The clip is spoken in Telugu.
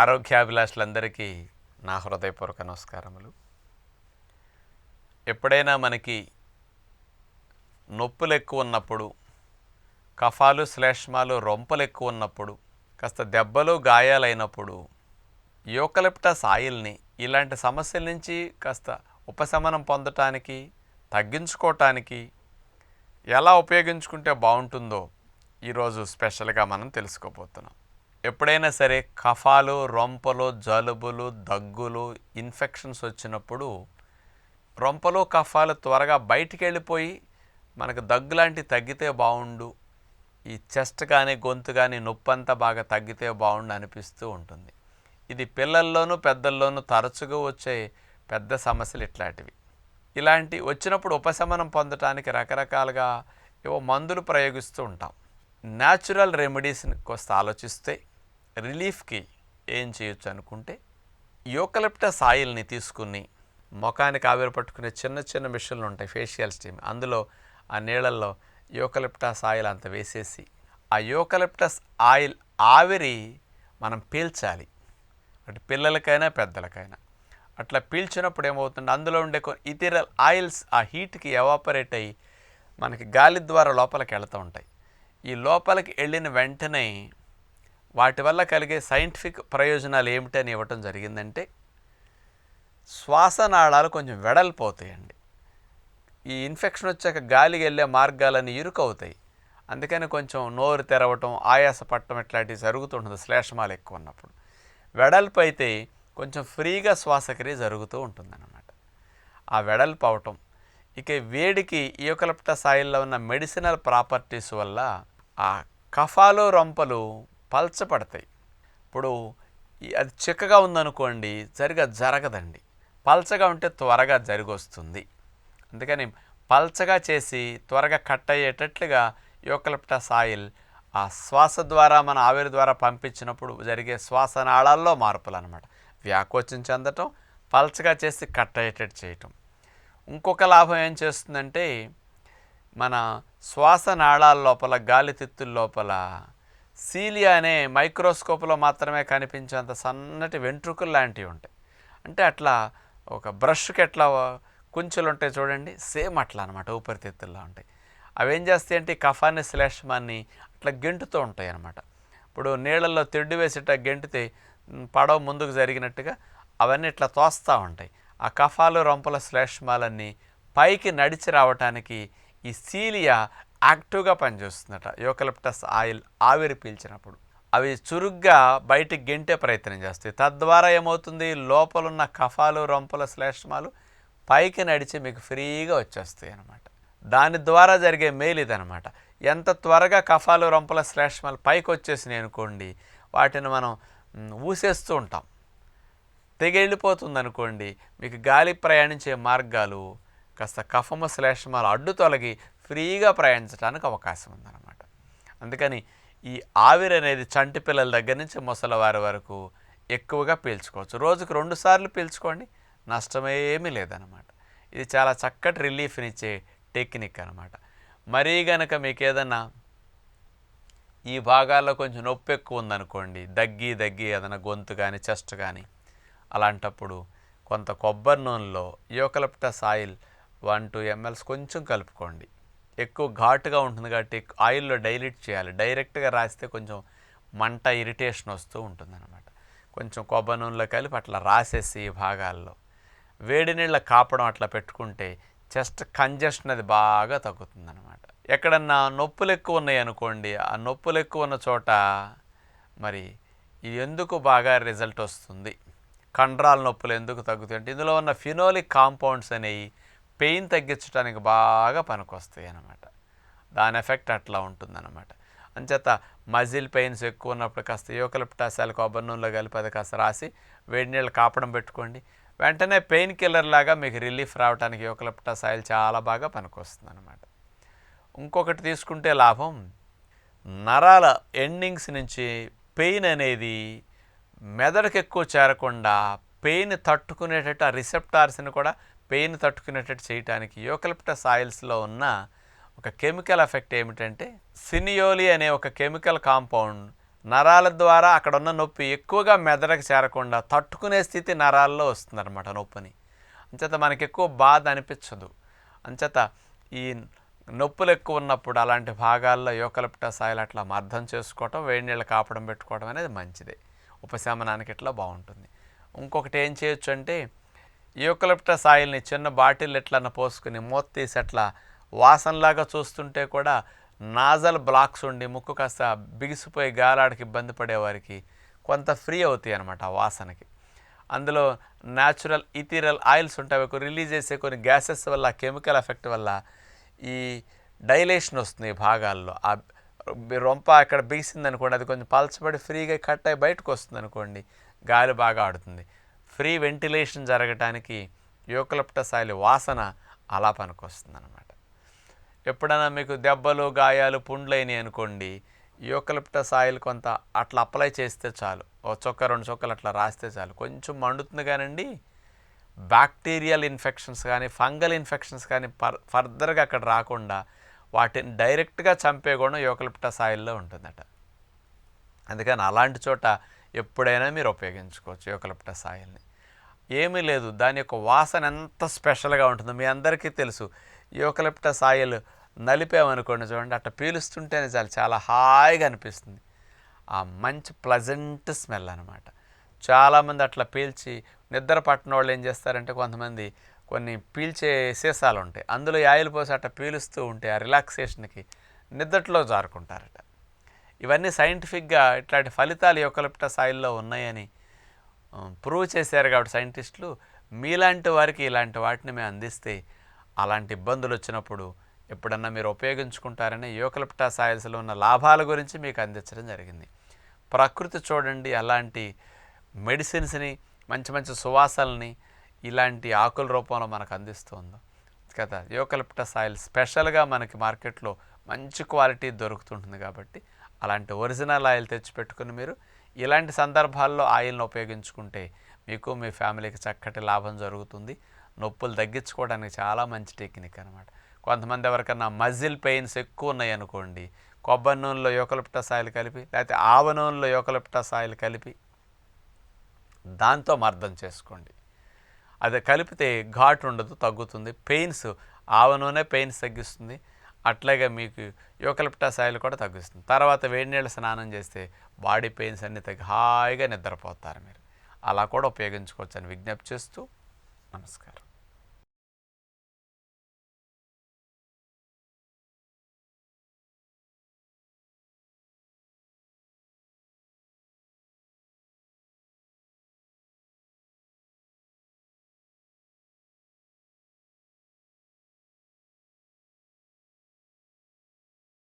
ఆరోగ్యాభిలాషులందరికీ నా హృదయపూర్వక నమస్కారములు. ఎప్పుడైనా మనకి నొప్పులు ఎక్కువ ఉన్నప్పుడు, కఫాలు శ్లేష్మాలు రొంపలు ఎక్కువ ఉన్నప్పుడు, కాస్త దెబ్బలు గాయాలైనప్పుడు యూకలిప్టస్ ఆయిల్ని ఇలాంటి సమస్యల నుంచి కాస్త ఉపశమనం పొందటానికి, తగ్గించుకోవటానికి ఎలా ఉపయోగించుకుంటే బాగుంటుందో ఈరోజు స్పెషల్గా మనం తెలుసుకోబోతున్నాం. ఎప్పుడైనా సరే కఫాలు రొంపలు జలుబులు దగ్గులు ఇన్ఫెక్షన్స్ వచ్చినప్పుడు రొంపలు కఫాలు త్వరగా బయటికి వెళ్ళిపోయి మనకు దగ్గు లాంటివి తగ్గితే బాగుండు, ఈ చెస్ట్ కానీ గొంతు కానీ నొప్పి అంతా బాగా తగ్గితే బాగుండు అనిపిస్తూ ఉంటుంది. ఇది పిల్లల్లోనూ పెద్దల్లోనూ తరచుగా వచ్చే పెద్ద సమస్యలు ఇట్లాంటివి. ఇలాంటి వచ్చినప్పుడు ఉపశమనం పొందటానికి రకరకాలుగా ఏవో మందులు ప్రయోగిస్తూ ఉంటాం. న్యాచురల్ రెమెడీస్ని కోస్త ఆలోచిస్తే రిలీఫ్కి ఏం చేయొచ్చు అనుకుంటే యూకలిప్టస్ ఆయిల్ని తీసుకుని ముఖానికి ఆవిరి పట్టుకునే చిన్న చిన్న మిషన్లు ఉంటాయి, ఫేషియల్ స్టీమ్. అందులో ఆ నీళ్ళల్లో యూకలిప్టస్ ఆయిల్ అంత వేసేసి ఆ యూకలిప్టస్ ఆయిల్ ఆవిరి మనం పీల్చాలి. అటు పిల్లలకైనా పెద్దలకైనా అట్లా పీల్చినప్పుడు ఏమవుతుంది, అందులో ఉండే ఇథిరల్ ఆయిల్స్ ఆ హీట్కి ఎవాపరేట్ అయ్యి మనకి గాలి ద్వారా లోపలికి వెళ్తూ ఉంటాయి. ఈ లోపలికి వెళ్ళిన వెంటనే వాటి వల్ల కలిగే సైంటిఫిక్ ప్రయోజనాలు ఏమిటని ఇవ్వటం జరిగిందంటే శ్వాసనాళాలు కొంచెం వెడల్పోతాయండి. ఈ ఇన్ఫెక్షన్ వచ్చాక గాలికి వెళ్ళే మార్గాలన్నీ ఇరుకవుతాయి. అందుకని కొంచెం నోరు తెరవటం, ఆయాస పట్టడం ఇట్లాంటివి జరుగుతుంటుంది శ్లేష్మాలు ఎక్కువ ఉన్నప్పుడు. వెడల్పు అయితే కొంచెం ఫ్రీగా శ్వాసక్రియ జరుగుతూ ఉంటుందన్నమాట. ఆ వెడల్పు అవటం, ఇక వేడికి యూకలిప్టస్ ఆయిల్లో ఉన్న మెడిసినల్ ప్రాపర్టీస్ వల్ల ఆ కఫాలు రొంపలు పల్చపడతాయి. ఇప్పుడు అది చిక్కగా ఉందనుకోండి సరిగా జరగదండి, పల్చగా ఉంటే త్వరగా జరిగొస్తుంది. అందుకని పల్చగా చేసి త్వరగా కట్ అయ్యేటట్లుగా యూకలిప్టస్ ఆయిల్ ఆ శ్వాస ద్వారా మన ఆవిరి ద్వారా పంపించినప్పుడు జరిగే శ్వాసనాళాల్లో మార్పులు అనమాట. వ్యాకోచం చెందటం, పల్చగా చేసి కట్ అయ్యేటట్టు చేయటం. ఇంకొక లాభం ఏం చేస్తుందంటే మన శ్వాసనాళాల లోపల గాలితిత్తుల లోపల సీలియా అనే మైక్రోస్కోప్లో మాత్రమే కనిపించేంత సన్నటి వెంట్రుకలు లాంటివి ఉంటాయి. అంటే అట్లా ఒక బ్రష్కి ఎట్లా కుంచెలు ఉంటాయి చూడండి, సేమ్ అట్లా అనమాట, ఊపిరితిత్తుల్లో ఉంటాయి. అవి ఏం చేస్తాయి అంటే కఫాన్ని శ్లేష్మాన్ని అట్లా గెంటుతూ ఉంటాయి అన్నమాట. ఇప్పుడు నీళ్ళల్లో తెడ్డు వేసేట గెంటితే పడవ ముందుకు జరిగినట్టుగా అవన్నీ ఇట్లా తోస్తూ ఉంటాయి. ఆ కఫాలు రొంపల శ్లేష్మాలన్నీ పైకి నడిచి రావటానికి ఈ సీలియా యాక్టివ్గా పనిచేస్తుందట. యూకలిప్టస్ ఆయిల్ ఆవిరి పీల్చినప్పుడు అవి చురుగ్గా బయటికి గెంటే ప్రయత్నం చేస్తాయి. తద్వారా ఏమవుతుంది, లోపలున్న కఫాలు రొంపల శ్లేష్మాలు పైకి నడిచి మీకు ఫ్రీగా వచ్చేస్తాయి అన్నమాట. దాని ద్వారా జరిగే మేలు ఇదనమాట. ఎంత త్వరగా కఫాలు రొంపల శ్లేష్మాలు పైకి వచ్చేసినాయి అనుకోండి, వాటిని మనం ఊసేస్తూ ఉంటాం. తెగెళ్ళిపోతుంది అనుకోండి, మీకు గాలి ప్రయాణించే మార్గాలు కాస్త కఫము శ్లేష్మాలు అడ్డు తొలగి ఫ్రీగా ప్రయాణించడానికి అవకాశం ఉందన్నమాట. అందుకని ఈ ఆవిరి అనేది చంటి పిల్లల దగ్గర నుంచి ముసలివారి వరకు ఎక్కువగా పీల్చుకోవచ్చు. రోజుకు 2 సార్లు పీల్చుకోండి, నష్టమేమీ లేదనమాట. ఇది చాలా చక్కటి రిలీఫ్నిచ్చే టెక్నిక్ అనమాట. మరీ గనక మీకు ఏదన్నా ఈ భాగాల్లో కొంచెం నొప్పి ఎక్కువ ఉందనుకోండి, దగ్గి ఏదైనా గొంతు కానీ చెస్ట్ కానీ, అలాంటప్పుడు కొంత కొబ్బరి నూనెలో యూకలిప్టస్ ఆయిల్ 1-2 ml కొంచెం కలుపుకోండి. ఎక్కువ ఘాటుగా ఉంటుంది కాబట్టి ఆయిల్లో డైల్యూట్ చేయాలి. డైరెక్ట్గా రాస్తే కొంచెం మంట ఇరిటేషన్ వస్తూ ఉంటుందన్నమాట. కొంచెం కొబ్బరి నూనెలో కలిపి అట్లా రాసేసి ఈ భాగాల్లో వేడి నీళ్ళ కాపడం అట్లా పెట్టుకుంటే చెస్ట్ కంజెషన్ అది బాగా తగ్గుతుందన్నమాట. ఎక్కడన్నా నొప్పులు ఎక్కువ ఉన్నాయి అనుకోండి, ఆ నొప్పులు ఎక్కువ ఉన్న చోట మరి ఇది ఎందుకు బాగా రిజల్ట్ వస్తుంది, కండరాల నొప్పులు ఎందుకు తగ్గుతాయి అంటే ఇందులో ఉన్న ఫినోలిక్ కాంపౌండ్స్ అనేవి పెయిన్ తగ్గించడానికి బాగా పనికొస్తాయి అన్నమాట. దాని ఎఫెక్ట్ అట్లా ఉంటుందన్నమాట. అంచేత మజిల్ పెయిన్స్ ఎక్కువ ఉన్నప్పుడు కాస్త యూకలిప్టస్ ఆయిల్ కొబ్బరి నూనెలో కలిపి అది కాస్త రాసి వేడి నీళ్ళు కాపడం పెట్టుకోండి. వెంటనే పెయిన్ కిల్లర్ లాగా మీకు రిలీఫ్ రావడానికి యూకలిప్టస్ ఆయిల్ చాలా బాగా పనికొస్తుంది అన్నమాట. ఇంకొకటి తీసుకుంటే లాభం, నరాల ఎండింగ్స్ నుంచి పెయిన్ అనేది మెదడుకు ఎక్కువ చేరకుండా పెయిన్ తట్టుకునేటట్టు ఆ రిసెప్టార్స్ని కూడా పెయిన్ తట్టుకునేటట్టు చేయడానికి యూకలిప్టస్ ఆయిల్స్లో ఉన్న ఒక కెమికల్ ఎఫెక్ట్ ఏమిటంటే సినియోలి అనే ఒక కెమికల్ కాంపౌండ్ నరాల ద్వారా అక్కడ ఉన్న నొప్పి ఎక్కువగా మెదడుకు చేరకుండా తట్టుకునే స్థితి నరాల్లో వస్తుందన్నమాట నొప్పిని. అంచేత మనకి ఎక్కువ బాధ అనిపించదు. అంచేత ఈ నొప్పులు ఎక్కువ ఉన్నప్పుడు అలాంటి భాగాల్లో యూకలిప్టస్ ఆయిల్ అట్లా మర్దం చేసుకోవటం, వేడి నీళ్ళు కాపడం పెట్టుకోవడం అనేది మంచిదే. ఉపశమనానికి ఇట్లా బాగుంటుంది. ఇంకొకటి ఏం చేయొచ్చు అంటే యూకలిప్టస్ ఆయిల్ని చిన్న బాటిల్ ఎట్లన్నా పోసుకుని మూత తీసి అట్లా వాసనలాగా చూస్తుంటే కూడా నాజల్ బ్లాక్స్ ఉండి ముక్కు కాస్త బిగిసిపోయి గాలాడికి ఇబ్బంది పడేవారికి కొంత ఫ్రీ అవుతాయి అన్నమాట ఆ వాసనకి. అందులో న్యాచురల్ ఇథీరల్ ఆయిల్స్ ఉంటాయి, అవి రిలీజ్ చేసే కొన్ని గ్యాసెస్ వల్ల, కెమికల్ ఎఫెక్ట్ వల్ల ఈ డైలేషన్ వస్తుంది ఈ భాగాల్లో. ఆ రొంప అక్కడ బిగిసింది అనుకోండి, అది కొంచెం పలచబడి ఫ్రీగా కట్ అయ్యి బయటకు వస్తుంది అనుకోండి, గాలి బాగా ఆడుతుంది. ఫ్రీ వెంటిలేషన్ జరగటానికి యూకలిప్టస్ ఆయిల్ వాసన అలా పనికొస్తుంది అనమాట. ఎప్పుడైనా మీకు దెబ్బలు, గాయాలు, పుండ్లు అయినాయి అనుకోండి, యూకలిప్టస్ ఆయిల్ కొంత అట్లా అప్లై చేస్తే చాలు, ఒక చుక్క 2 చుక్కలు అట్లా రాస్తే చాలు. కొంచెం మండుతుంది కానండి, బ్యాక్టీరియల్ ఇన్ఫెక్షన్స్ కానీ ఫంగల్ ఇన్ఫెక్షన్స్ కానీ ఫర్దర్గా అక్కడ రాకుండా వాటిని డైరెక్ట్గా చంపే గుణం యూకలిప్టస్ ఆయిల్లో ఉంటుందట. అందుకని అలాంటి చోట ఎప్పుడైనా మీరు ఉపయోగించుకోవచ్చు యూకలిప్టస్ ఆయిల్ని. ఏమీ లేదు, దాని యొక్క వాసన ఎంత స్పెషల్గా ఉంటుందో మీ అందరికీ తెలుసు. యూకలిప్టస్ ఆయిల్ నలిపామనుకోండి, చూడండి అట్లా పీలుస్తుంటేనే చాలా హాయిగా అనిపిస్తుంది. ఆ మంచి ప్లజెంట్ స్మెల్ అనమాట. చాలామంది అట్లా పీల్చి నిద్ర పట్టిన వాళ్ళు ఏం చేస్తారంటే, కొంతమంది కొన్ని పీల్చే సీసాలు ఉంటాయి, అందులో ఆయిల్ పోసి అట్లా పీలుస్తూ ఉంటే ఆ రిలాక్సేషన్కి నిద్రలో జారుకుంటారట. ఇవన్నీ సైంటిఫిక్గా ఇట్లాంటి ఫలితాలు యూకలిప్టస్ ఆయిల్లో ఉన్నాయని ప్రూవ్ చేశారు. కాబట్టి సైంటిస్టులు మీలాంటి వారికి ఇలాంటి వాటిని మేము అందిస్తే అలాంటి ఇబ్బందులు వచ్చినప్పుడు ఎప్పుడన్నా మీరు ఉపయోగించుకుంటారని యూకలిప్టస్ ఆయిల్స్లో ఉన్న లాభాల గురించి మీకు అందించడం జరిగింది. ప్రకృతి చూడండి అలాంటి మెడిసిన్స్ని, మంచి మంచి సువాసనల్ని ఇలాంటి ఆకుల రూపంలో మనకు అందిస్తుందో కదా. యూకలిప్టస్ ఆయిల్ స్పెషల్గా మనకి మార్కెట్లో మంచి క్వాలిటీ దొరుకుతుంటుంది. కాబట్టి అలాంటి ఒరిజినల్ ఆయిల్ తెచ్చిపెట్టుకుని మీరు ఇలాంటి సందర్భాల్లో ఆయిల్ని ఉపయోగించుకుంటే మీకు మీ ఫ్యామిలీకి చక్కటి లాభం జరుగుతుంది. నొప్పులు తగ్గించుకోవడానికి చాలా మంచి టెక్నిక్ అనమాట. కొంతమంది ఎవరికన్నా మజిల్ పెయిన్స్ ఎక్కువ ఉన్నాయి అనుకోండి, కొబ్బరి నూనెలో యూకలిప్టస్ ఆయిల్ కలిపి, లేకపోతే ఆవ నూనెలో యూకలిప్టస్ ఆయిల్ కలిపి దాంతో మర్దం చేసుకోండి. అది కలిపితే ఘాటు ఉండదు, తగ్గుతుంది. పెయిన్స్, ఆవ నూనె పెయిన్స్ తగ్గిస్తుంది, అట్లాగే మీకు యూకలిప్టస్ ఆయిల్ కూడా తగ్గిస్తుంది. తర్వాత వేడి నీళ్ళ స్నానం చేస్తే బాడీ పెయిన్స్ అన్నీ తగ్గి హాయిగా నిద్రపోతారు మీరు. అలా కూడా ఉపయోగించుకోవచ్చు అని విజ్ఞప్తి చేస్తూ నమస్కారం.